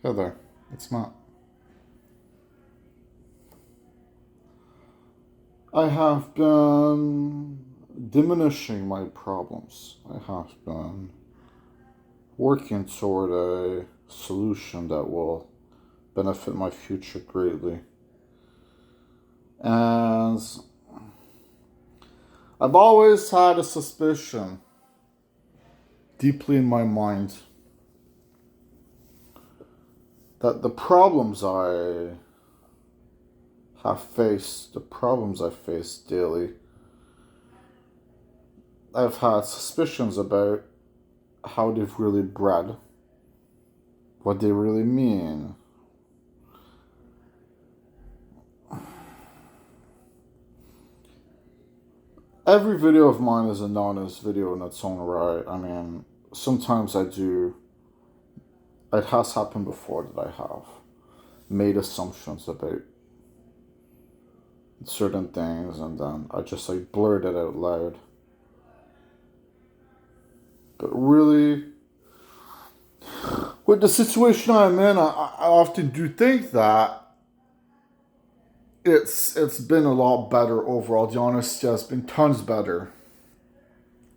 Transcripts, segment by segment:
Hey there, it's Matt. I have been diminishing my problems. I have been working toward a solution that will benefit my future greatly. And I've always had a suspicion deeply in my mind that the problems I face daily, I've had suspicions about how they've really bred, what they really mean. Every video of mine is a honest video in its own right. I mean, sometimes it has happened before that I have made assumptions about certain things and then I just blurt it out loud. But really, with the situation I'm in, I often do think that it's been a lot better overall. The honesty has been tons better,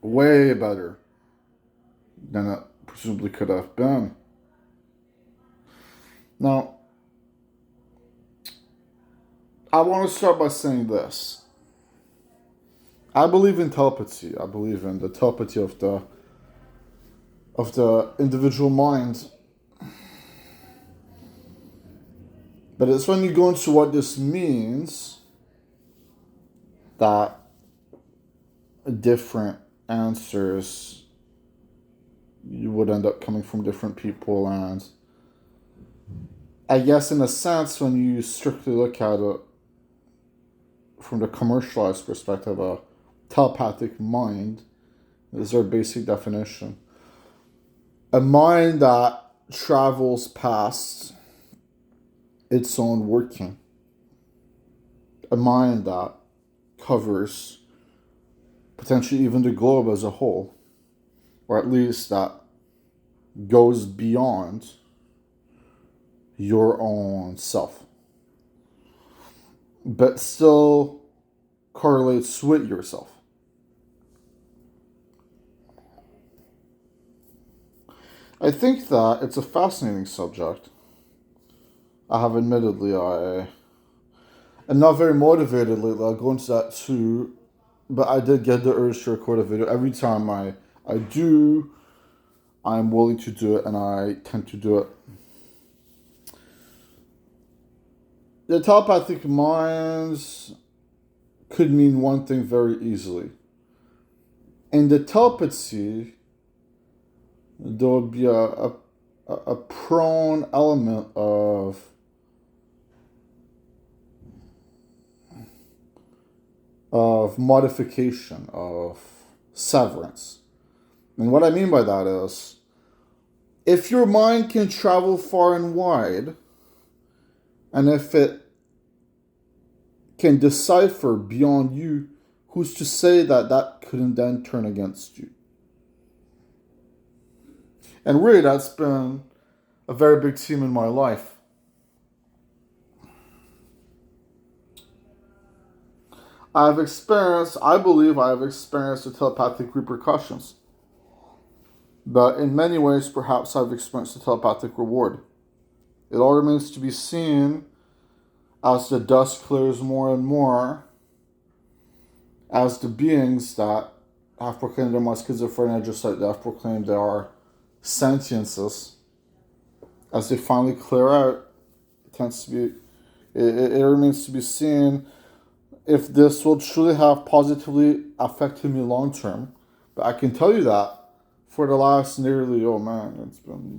way better than it presumably could have been. Now, I want to start by saying this. I believe in telepathy. I believe in the telepathy of the individual mind. But it's when you go into what this means that different answers you would end up coming from different people, and I guess in a sense when you strictly look at it from the commercialized perspective, a telepathic mind is our basic definition. A mind that travels past its own working. A mind that covers potentially even the globe as a whole, or at least that goes beyond your own self, but still correlates with yourself. I think that it's a fascinating subject. I have admittedly, I am not very motivated lately. I'll go into that too, but I did get the urge to record a video. Every time I do, I'm willing to do it, and I tend to do it. The telepathic minds could mean one thing very easily. In the telepathy, there would be a prone element of modification, of severance. And what I mean by that is, if your mind can travel far and wide, and if it can decipher beyond you, who's to say that that couldn't then turn against you? And really, that's been a very big theme in my life. I believe I have experienced the telepathic repercussions. But in many ways, perhaps I've experienced the telepathic reward. It all remains to be seen as the dust clears more and more, as the beings that have proclaimed they're my schizophrenia, just like they have proclaimed they are sentiences, as they finally clear out, it remains to be seen if this will truly have positively affected me long term. But I can tell you that for the last nearly,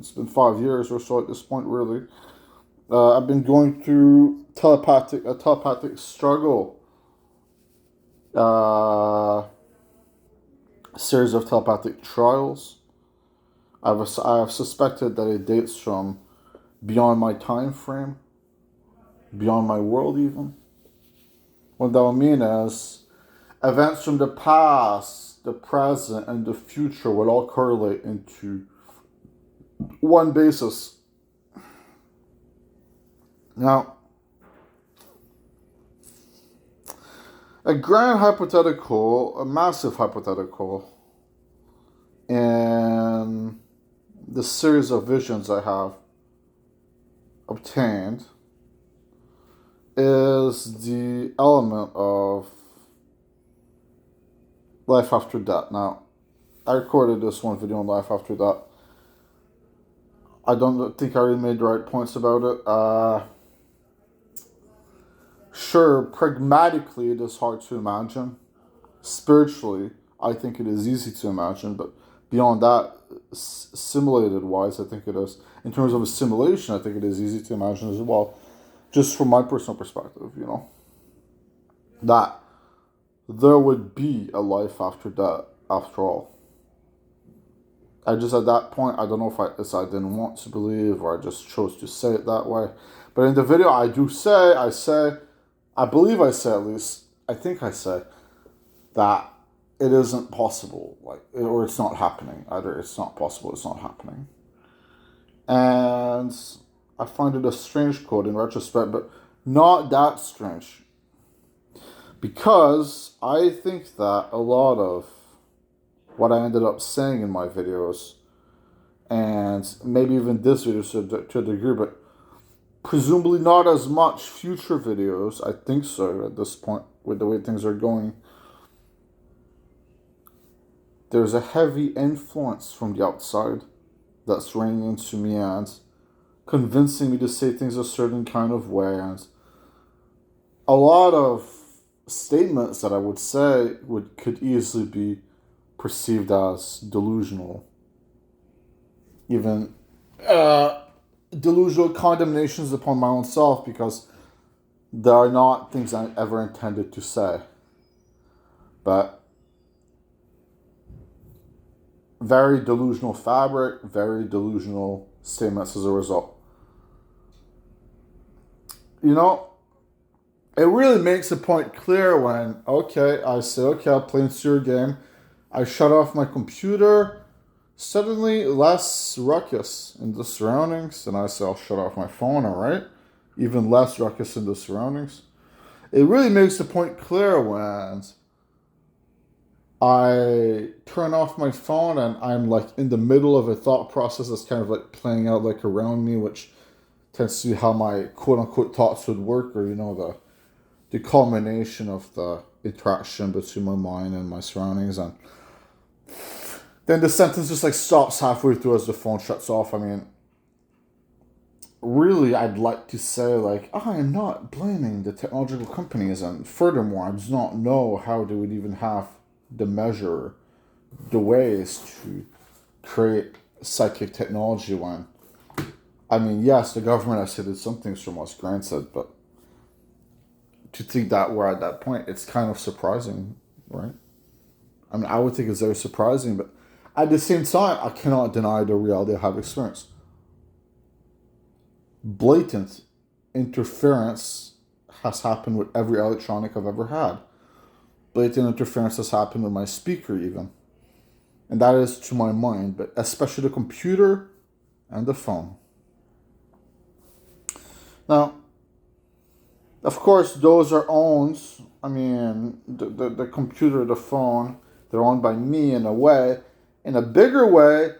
it's been 5 years or so at this point, really. I've been going through a telepathic struggle, series of telepathic trials. I have suspected that it dates from beyond my time frame, beyond my world even. What that will mean is events from the past, the present, and the future will all correlate into one basis. Now, a grand hypothetical, a massive hypothetical, and the series of visions I have obtained is the element of life after death. Now, I recorded this one video on life after death. I don't think I really made the right points about it. Sure, pragmatically it is hard to imagine. Spiritually, I think it is easy to imagine, but beyond that, simulated wise, I think it is. In terms of a simulation, I think it is easy to imagine as well. Just from my personal perspective, that there would be a life after death, after all. I just, at that point, I don't know if I didn't want to believe or I just chose to say it that way. But in the video, I believe I say at least, I think I say that it isn't possible, or it's not happening. Either it's not possible, it's not happening. And I find it a strange quote in retrospect, but not that strange. Because I think that a lot of what I ended up saying in my videos, and maybe even this video to a degree, but presumably not as much future videos, I think so at this point, with the way things are going, there's a heavy influence from the outside that's raining into me and convincing me to say things a certain kind of way, and a lot of statements that I would say could easily be perceived as delusional. Even delusional condemnations upon my own self, because they are not things I ever intended to say. But very delusional fabric, very delusional statements as a result. It really makes a point clear when, I say, I'll play into your game. I shut off my computer, suddenly less ruckus in the surroundings, and I say I'll shut off my phone, alright? Even less ruckus in the surroundings. It really makes the point clear when I turn off my phone and I'm in the middle of a thought process that's kind of playing out around me, which tends to be how my quote-unquote thoughts would work, or the culmination of the interaction between my mind and my surroundings, and then the sentence just stops halfway through as the phone shuts off. I mean, really, I'd like to say I am not blaming the technological companies, and furthermore, I do not know how they would even have the measure, the ways to create psychic technology when, I mean, yes, the government has hidden some things from us, granted, but to think that we're at that point, it's kind of surprising, right? I mean, I would think it's very surprising, but at the same time, I cannot deny the reality I have experienced. Blatant interference has happened with every electronic I've ever had. Blatant interference has happened with my speaker even. And that is to my mind, but especially the computer and the phone. Now, of course, those are owned, the computer, the phone, they're owned by me in a way. In a bigger way,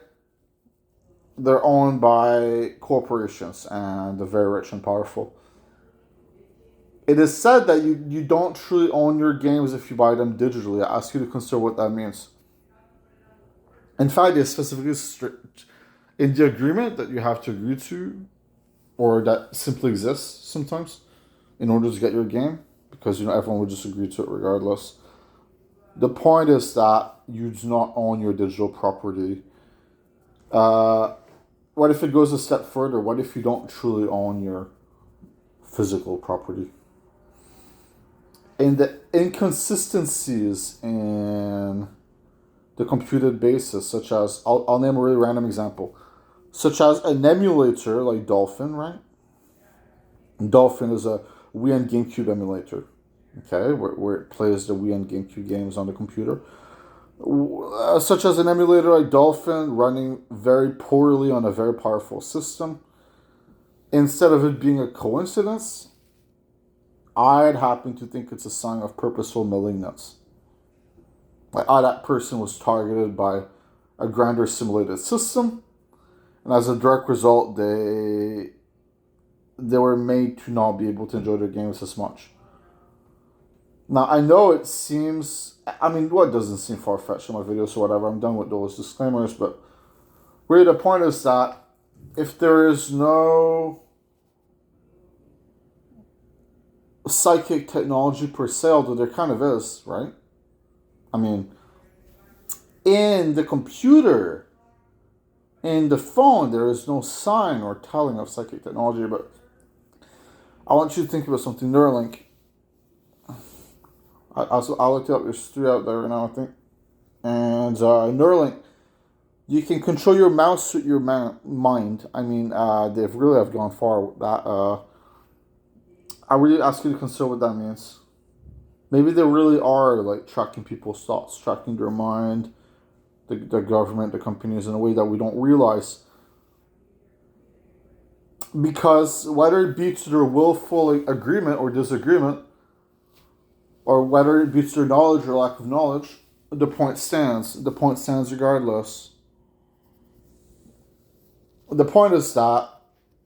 they're owned by corporations and the very rich and powerful. It is said that you don't truly own your games if you buy them digitally. I ask you to consider what that means. In fact, it's specifically in the agreement that you have to agree to, or that simply exists sometimes, in order to get your game, because everyone would just agree to it regardless. The point is that you do not own your digital property. What if it goes a step further? What if you don't truly own your physical property? And the inconsistencies in the computed basis, such as, I'll name a really random example, such as an emulator like Dolphin, right? Dolphin is a Wii and GameCube emulator, okay, where it plays the Wii and GameCube games on the computer. Such as an emulator like Dolphin running very poorly on a very powerful system. instead of it being a coincidence, I'd happen to think it's a sign of purposeful malignance. Like, that person was targeted by a grander simulated system, and as a direct result, they were made to not be able to enjoy their games as much. Now, I know it seems, I mean, what doesn't seem far-fetched in my videos or whatever, I'm done with those disclaimers, but really the point is that if there is no psychic technology per se, although there kind of is, right? I mean, in the computer, in the phone, there is no sign or telling of psychic technology, but I want you to think about something. Neuralink. I looked it up. There's 3 out there now, I think. And Neuralink, you can control your mouse with your mind. I mean, they've really have gone far with that. I really ask you to consider what that means. Maybe they really are like tracking people's thoughts, tracking their mind, the government, the companies, in a way that we don't realize. Because whether it be to their willful agreement or disagreement, or whether it be to their knowledge or lack of knowledge, the point stands. The point stands regardless. The point is that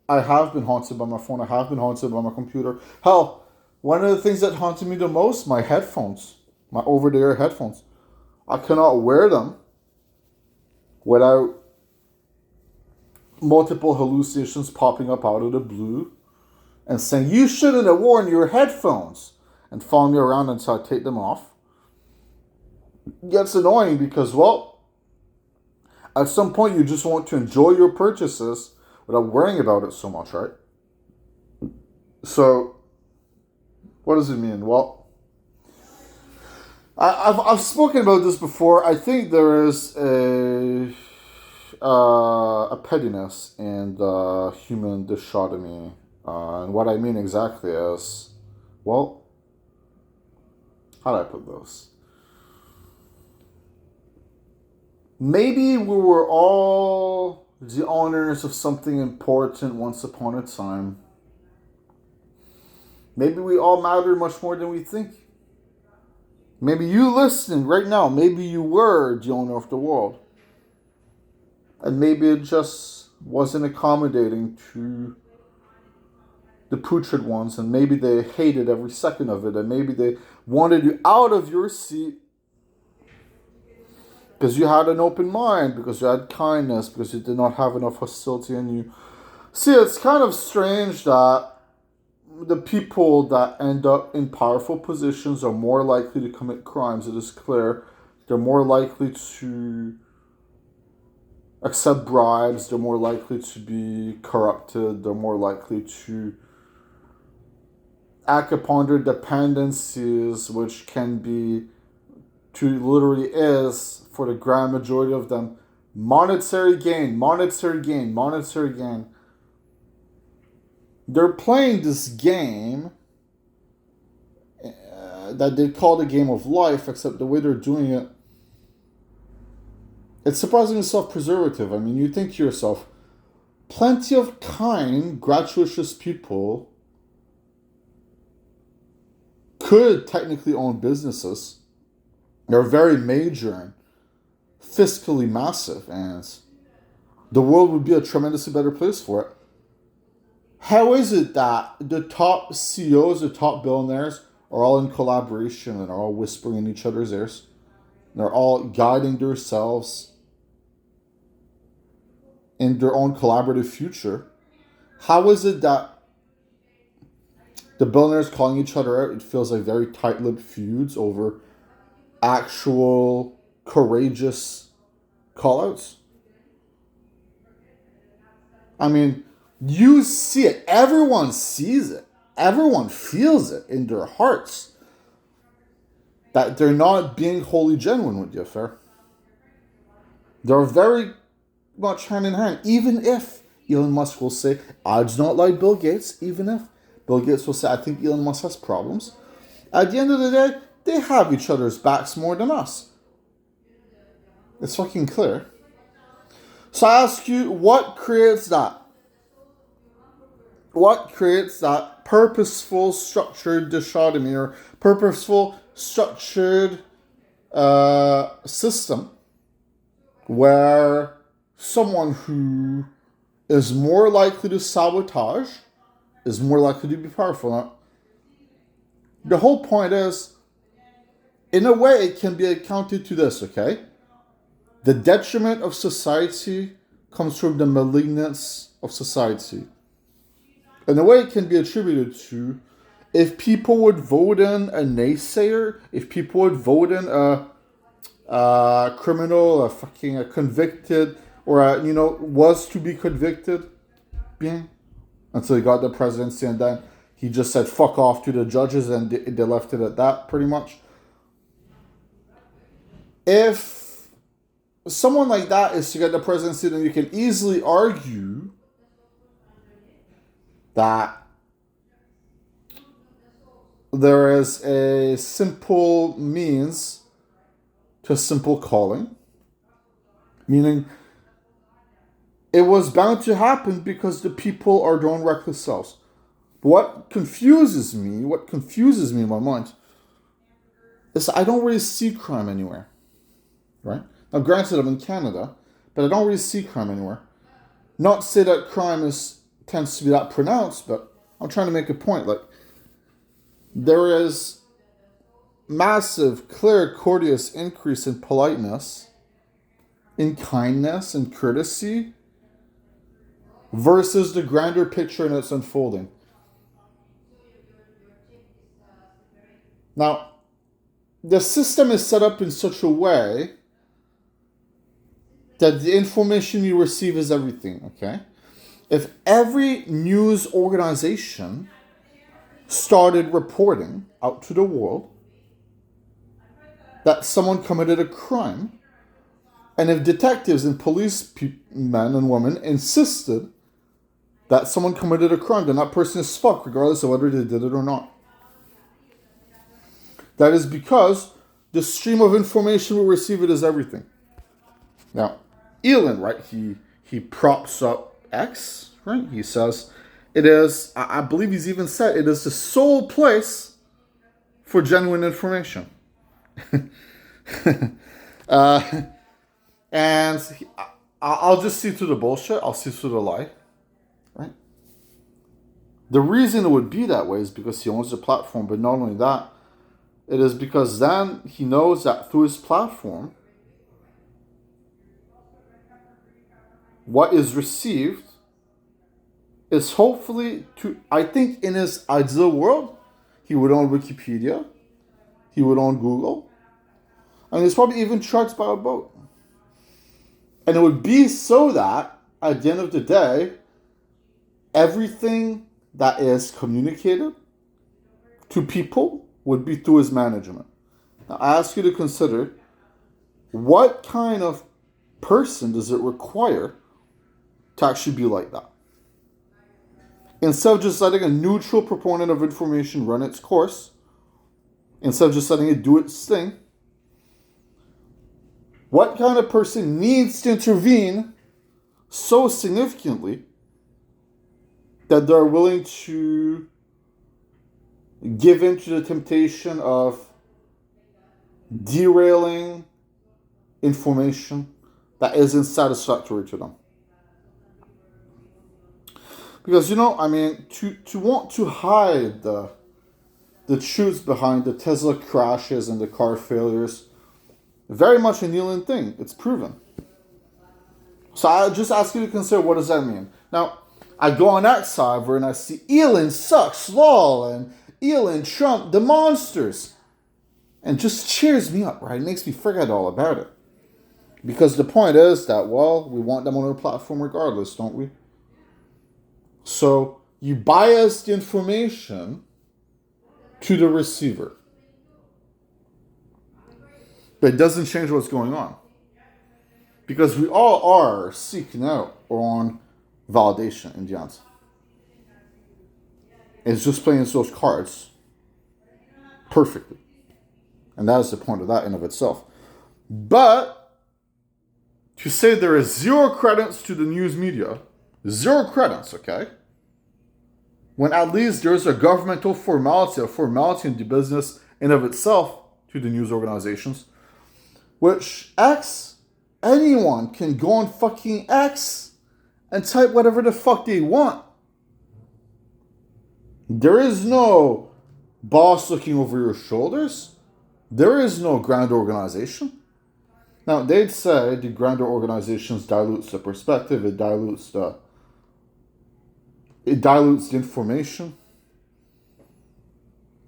I have been haunted by my phone. I have been haunted by my computer. Hell, one of the things that haunted me the most, my headphones, my over-the-ear headphones. I cannot wear them without multiple hallucinations popping up out of the blue and saying, you shouldn't have worn your headphones, and following me around until I take them off. It gets annoying because, well, at some point you just want to enjoy your purchases without worrying about it so much, right? So, what does it mean? Well, I've spoken about this before. I think there is a pettiness in the human dichotomy. And what I mean exactly is, well, how do I put this? Maybe we were all the owners of something important once upon a time. Maybe we all matter much more than we think. Maybe you listening right now, maybe you were the owner of the world. And maybe it just wasn't accommodating to the putrid ones, and maybe they hated every second of it, and maybe they wanted you out of your seat because you had an open mind, because you had kindness, because you did not have enough hostility in you. See, it's kind of strange that the people that end up in powerful positions are more likely to commit crimes. It is clear. They're more likely to accept bribes. They're more likely to be corrupted. They're more likely to act upon their dependencies, which can be, to literally is, for the grand majority of them, monetary gain. They're playing this game that they call the game of life, except the way they're doing it, it's surprisingly self-preservative. I mean, you think to yourself, plenty of kind, gratuitous people could technically own businesses. They're very major and fiscally massive, and the world would be a tremendously better place for it. How is it that the top CEOs, the top billionaires, are all in collaboration and are all whispering in each other's ears? They're all guiding themselves in their own collaborative future. How is it that the billionaires calling each other out, it feels like very tight-lipped feuds over actual courageous call-outs? I mean, you see it. Everyone sees it. Everyone feels it in their hearts that they're not being wholly genuine with the affair. They're very much hand in hand. Even if Elon Musk will say, I do not like Bill Gates, even if Bill Gates will say, I think Elon Musk has problems. At the end of the day, they have each other's backs more than us. It's fucking clear. So I ask you, what creates that? what creates that purposeful, structured dichotomy or purposeful, structured system where someone who is more likely to sabotage is more likely to be powerful. Now, the whole point is, in a way, it can be accounted to this, okay? The detriment of society comes from the malignance of society. In a way, it can be attributed to if people would vote in a naysayer, if people would vote in a criminal, a convicted, or was to be convicted, bien, until he got the presidency, and then he just said fuck off to the judges, and they left it at that, pretty much. If someone like that is to get the presidency, then you can easily argue that there is a simple means to simple calling, meaning it was bound to happen because the people are their own reckless selves. What confuses me in my mind, is I don't really see crime anywhere, right? Now, granted, I'm in Canada, but I don't really see crime anywhere. Not to say that crime tends to be that pronounced, but I'm trying to make a point. Like, there is massive, clear, courteous increase in politeness, in kindness, and courtesy, versus the grander picture in its unfolding. Now, the system is set up in such a way that the information you receive is everything, okay? If every news organization started reporting out to the world that someone committed a crime, and if detectives and police men and women insisted that someone committed a crime, then that person is fucked regardless of whether they did it or not. That is because the stream of information we receive, it is everything. Now, Elon, right, he props up X, right? He says it is, I believe he's even said, it is the sole place for genuine information. And I'll just see through the bullshit. I'll see through the lie, right? The reason it would be that way is because he owns the platform, but not only that, it is because then he knows that through his platform, what is received is hopefully I think in his ideal world, he would own Wikipedia, he would own Google, and he's probably even charged by a boat. And it would be so that, at the end of the day, everything that is communicated to people would be through his management. Now, I ask you to consider, what kind of person does it require to actually be like that? Instead of just letting a neutral proponent of information run its course, instead of just letting it do its thing, what kind of person needs to intervene so significantly that they're willing to give in to the temptation of derailing information that isn't satisfactory to them? Because, to want to hide the truths behind the Tesla crashes and the car failures, very much a Elon thing. It's proven. So I just ask you to consider, what does that mean? Now, I go on X, however, and I see Elon sucks, lol, and Elon, Trump, the monsters. And just cheers me up, right? It makes me forget all about it. Because the point is that, well, we want them on our platform regardless, don't we? So you bias the information to the receiver. But it doesn't change what's going on. Because we all are seeking out our own validation in the end. It's just playing those cards perfectly. And that is the point of that in of itself. But to say there is zero credence to the news media, zero credence, okay? when at least there's a governmental formality, a formality in the business in of itself to the news organizations, which anyone can go on fucking X and type whatever the fuck they want. There is no boss looking over your shoulders. There is no grand organization. Now, they'd say the grander organizations dilutes the perspective, it dilutes the information.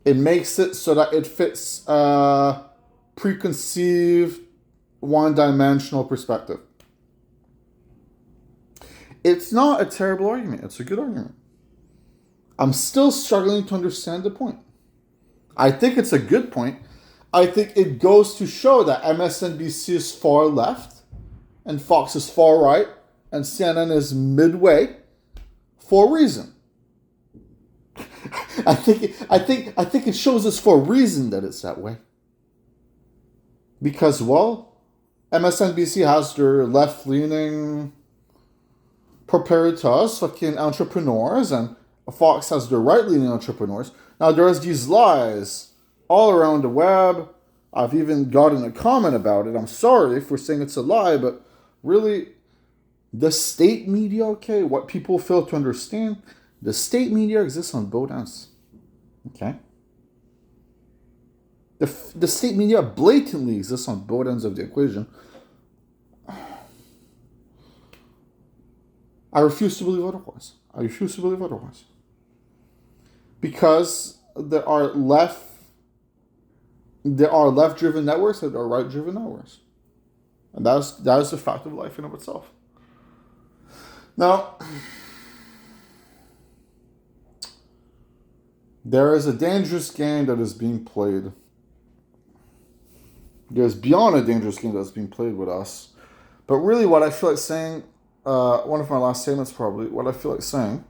It makes it so that it fits a preconceived, one-dimensional perspective. It's not a terrible argument. It's a good argument. I'm still struggling to understand the point. I think it's a good point. I think it goes to show that MSNBC is far left and Fox is far right and CNN is midway for a reason. I think it shows us for a reason that it's that way. Because, well, MSNBC has their left-leaning proprietors, fucking entrepreneurs, and Fox has their right-leaning entrepreneurs. Now, there's these lies all around the web. I've even gotten a comment about it. I'm sorry for saying it's a lie, but really, the state media, okay, what people fail to understand, the state media exists on both ends. Okay? The state media blatantly exists on both ends of the equation. I refuse to believe otherwise. Because there are left-driven networks and there are right-driven networks. And that is the fact of life in of itself. Now, there is a dangerous game that is being played. There's beyond a dangerous game that's being played with us. But really what I feel like saying, one of my last statements probably, what I feel like saying,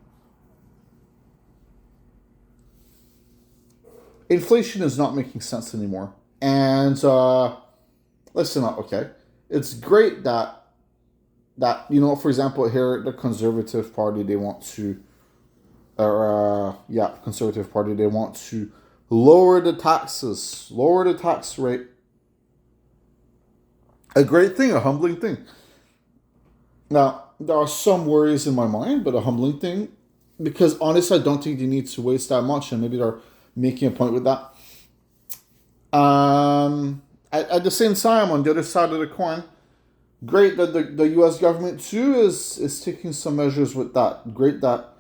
inflation is not making sense anymore. And listen up, okay? It's great that for example, here the Conservative Party, they want to Conservative Party, they want to lower the taxes, lower the tax rate. A great thing, a humbling thing. Now, there are some worries in my mind, but a humbling thing, because honestly, I don't think they need to waste that much, and maybe they're making a point with that. At the same time, on the other side of the coin, great that the U.S. government too is taking some measures with that. Great that,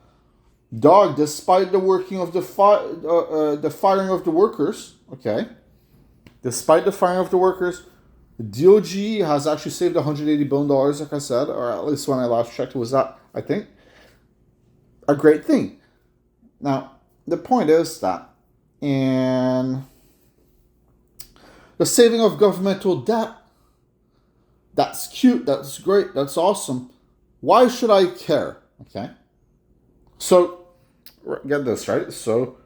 despite the working of the firing of the workers, okay, despite the firing of the workers, DOG has actually saved $180 billion, like I said, or at least when I last checked, was that, I think, a great thing. Now, the point is that in the saving of governmental debt, that's cute, that's great, that's awesome. Why should I care? Okay. So, get this, right? So,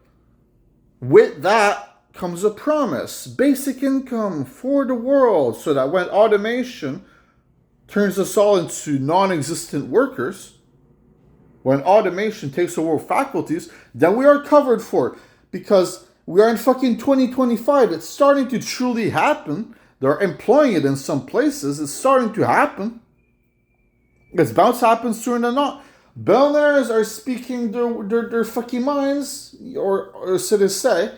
with that comes a promise. Basic income for the world, so that when automation turns us all into non-existent workers, when automation takes over faculties, then we are covered for it. Because we are in fucking 2025. It's starting to truly happen. They're employing it in some places. It's starting to happen. It's bound to happen sooner than not. Billionaires are speaking their fucking minds, or so they say.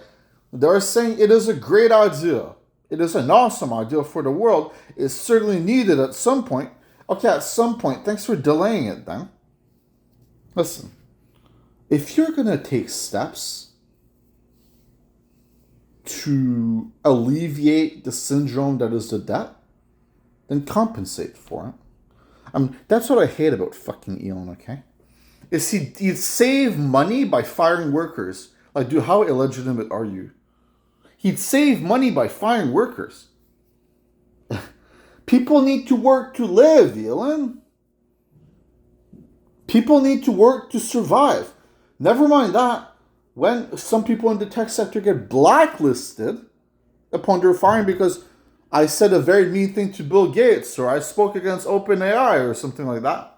They're saying it is a great idea. It is an awesome idea for the world. It's certainly needed at some point. Okay, at some point. Thanks for delaying it then. Listen, if you're going to take steps to alleviate the syndrome that is the debt, then compensate for it. That's what I hate about fucking Elon, okay? Is he'd save money by firing workers. Like, dude, how illegitimate are you? He'd save money by firing workers. People need to work to live, Elon. People need to work to survive. Never mind that. When some people in the tech sector get blacklisted upon their firing because I said a very mean thing to Bill Gates, or I spoke against OpenAI or something like that.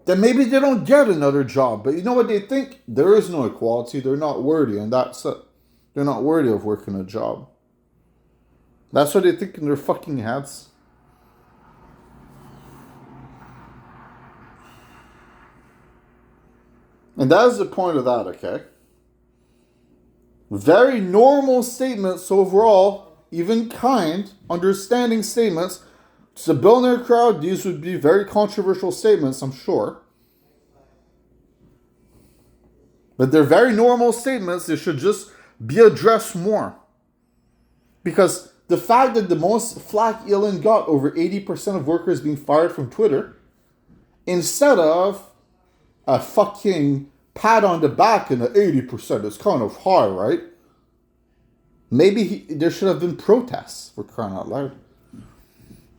then maybe they don't get another job. But you know what they think? There is no equality. They're not worthy, and that's it. They're not worthy of working a job. That's what they think in their fucking heads. And that is the point of that, okay? Very normal statements overall, even kind, understanding statements. To the billionaire crowd, these would be very controversial statements, I'm sure. But they're very normal statements. They should just be addressed more. Because the fact that the most flack Elon got, over 80% of workers being fired from Twitter, instead of a fucking pat on the back and the 80% is kind of high, right? Maybe there should have been protests, for crying out loud.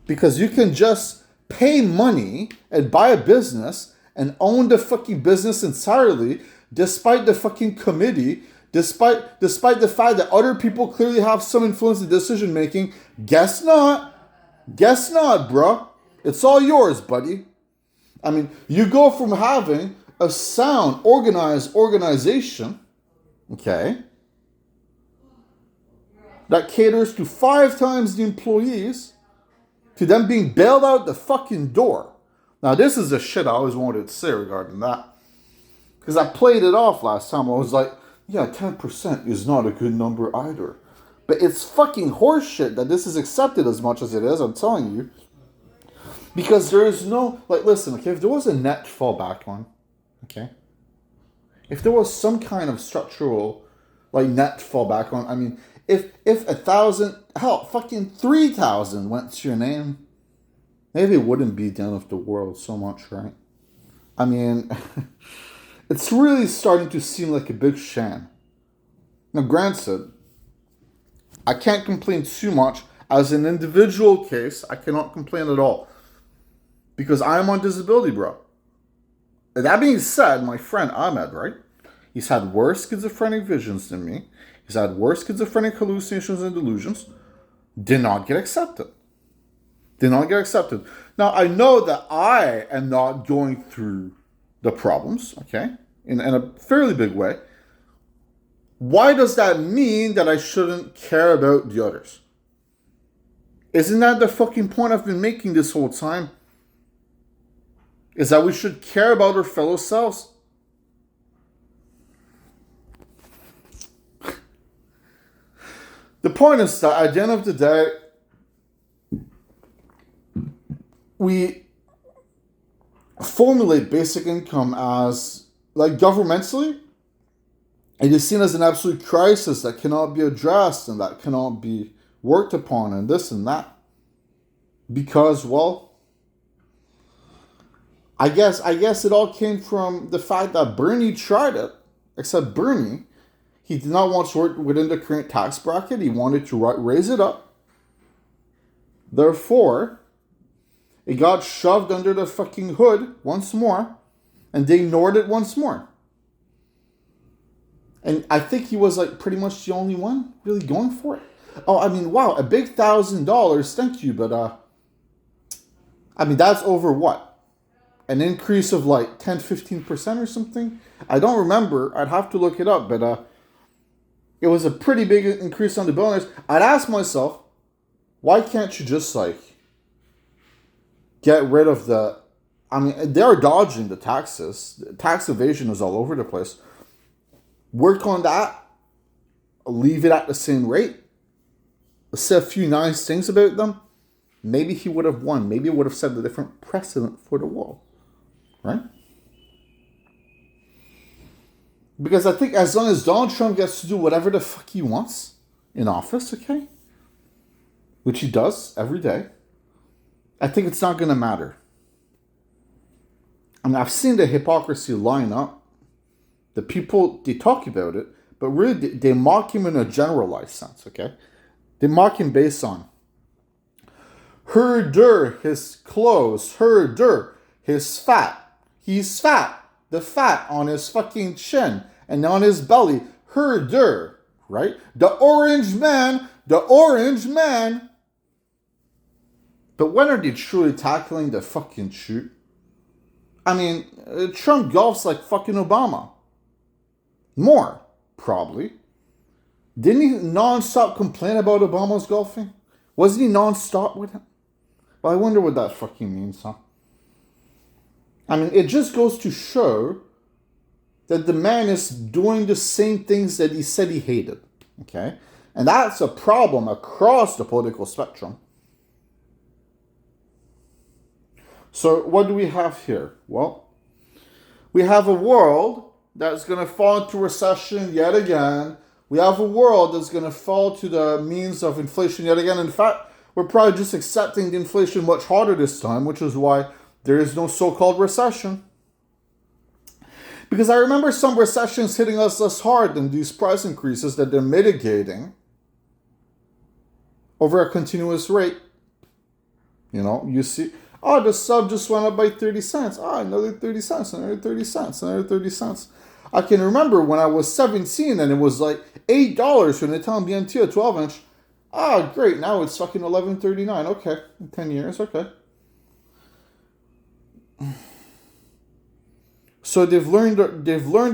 Because you can just pay money and buy a business and own the fucking business entirely, despite the fucking committee, despite the fact that other people clearly have some influence in decision making. Guess not. Guess not, bruh. It's all yours, buddy. I mean, you go from having a sound, organized organization, okay, that caters to 5 times the employees, to them being bailed out the fucking door. Now, this is the shit I always wanted to say regarding that. Because I played it off last time. I was like, yeah, 10% is not a good number either. But it's fucking horseshit that this is accepted as much as it is, I'm telling you. Because there is no, like, listen, okay, if there was a net fallback on, okay, if there was some kind of structural, like, net fallback on, I mean, if 1,000, hell, fucking 3,000 went to your name, maybe it wouldn't be the end of the world so much, right? I mean, it's really starting to seem like a big sham. Now, granted, I can't complain too much. As an individual case, I cannot complain at all. Because I am on disability, bro. That being said, my friend Ahmed, right? He's had worse schizophrenic visions than me. He's had worse schizophrenic hallucinations and delusions. Did not get accepted. Did not get accepted. Now, I know that I am not going through the problems, okay? In a fairly big way. Why does that mean that I shouldn't care about the others? Isn't that the fucking point I've been making this whole time? Is that we should care about our fellow selves. The point is that at the end of the day, we formulate basic income as, like, governmentally, it is seen as an absolute crisis that cannot be addressed and that cannot be worked upon and this and that. Because, well, I guess it all came from the fact that Bernie tried it. Except Bernie, he did not want to work within the current tax bracket. He wanted to raise it up. Therefore, it got shoved under the fucking hood once more. And they ignored it once more. And I think he was, like, pretty much the only one really going for it. Oh, I mean, wow, a big $1,000, thank you, but, I mean, that's over what? An increase of, like, 10-15% or something? I don't remember, I'd have to look it up, but, it was a pretty big increase on the billionaires. I'd ask myself, why can't you just, like, get rid of the, I mean, they're dodging the taxes. Tax evasion is all over the place. Work on that. Leave it at the same rate. Say a few nice things about them. Maybe he would have won. Maybe it would have set a different precedent for the world. Right? Because I think as long as Donald Trump gets to do whatever the fuck he wants in office, okay? Which he does every day. I think it's not going to matter. I mean, I've seen the hypocrisy line up. The people, they talk about it, but really they mock him in a generalized sense, okay? They mock him based on herder, his clothes, herder, his fat. He's fat. The fat on his fucking chin and on his belly. Herder, right? The orange man. But when are they truly tackling the fucking shoot? I mean, Trump golfs like fucking Obama. More, probably. Didn't he non-stop complain about Obama's golfing? Wasn't he non-stop with him? Well, I wonder what that fucking means, huh? I mean, it just goes to show that the man is doing the same things that he said he hated. Okay? And that's a problem across the political spectrum. So what do we have here? Well, we have a world that's going to fall into recession yet again. We have a world that's going to fall to the means of inflation yet again. In fact, we're probably just accepting the inflation much harder this time, which is why there is no so-called recession. Because I remember some recessions hitting us less hard than these price increases that they're mitigating over a continuous rate. You know, you see, oh, the sub just went up by 30 cents. Oh, another 30 cents, another 30 cents, another 30 cents. I can remember when I was 17 and it was like $8 for an Italian BMT, a 12-inch. Ah, great, now it's fucking $11.39. Okay, in 10 years, okay. So they've learned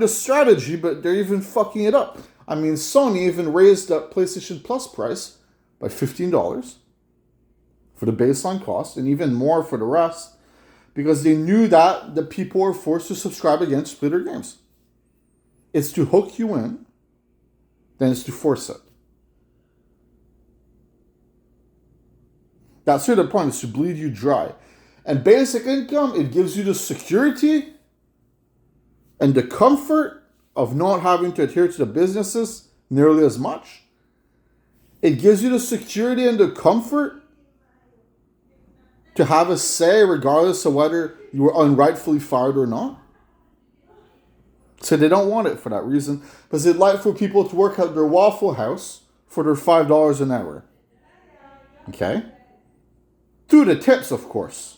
the strategy, but they're even fucking it up. I mean, Sony even raised the PlayStation Plus price by $15 for the baseline cost, and even more for the rest, because they knew that the people were forced to subscribe again to play their games. It's to hook you in, then it's to force it. That's really the point, is to bleed you dry. And basic income, it gives you the security and the comfort of not having to adhere to the businesses nearly as much. It gives you the security and the comfort to have a say regardless of whether you were unrightfully fired or not. So they don't want it for that reason, because they'd like for people to work at their Waffle House for their $5 an hour. Okay? Through the tips, of course.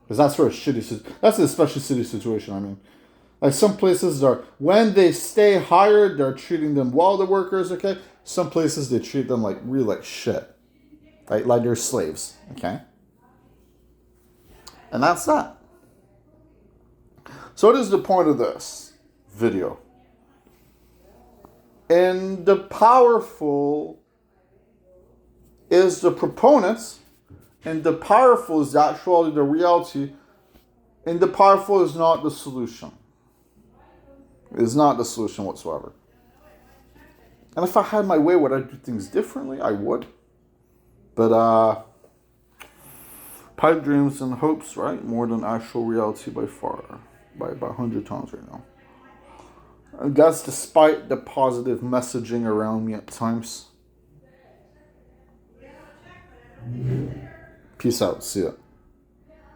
Because that's for a shitty, that's an especially shitty situation, I mean. Like some places are, when they stay hired, they're treating them well, the workers, okay? Some places they treat them like real like shit. Like they're slaves, okay? And that's that. So what is the point of this video? And the powerful is the proponents, and the powerful is actually the reality, and the powerful is not the solution. It is not the solution whatsoever. And if I had my way, would I do things differently? I would. But pipe dreams and hopes, right? More than actual reality by far. By about 100 times right now. And that's despite the positive messaging around me at times. Peace out. See ya.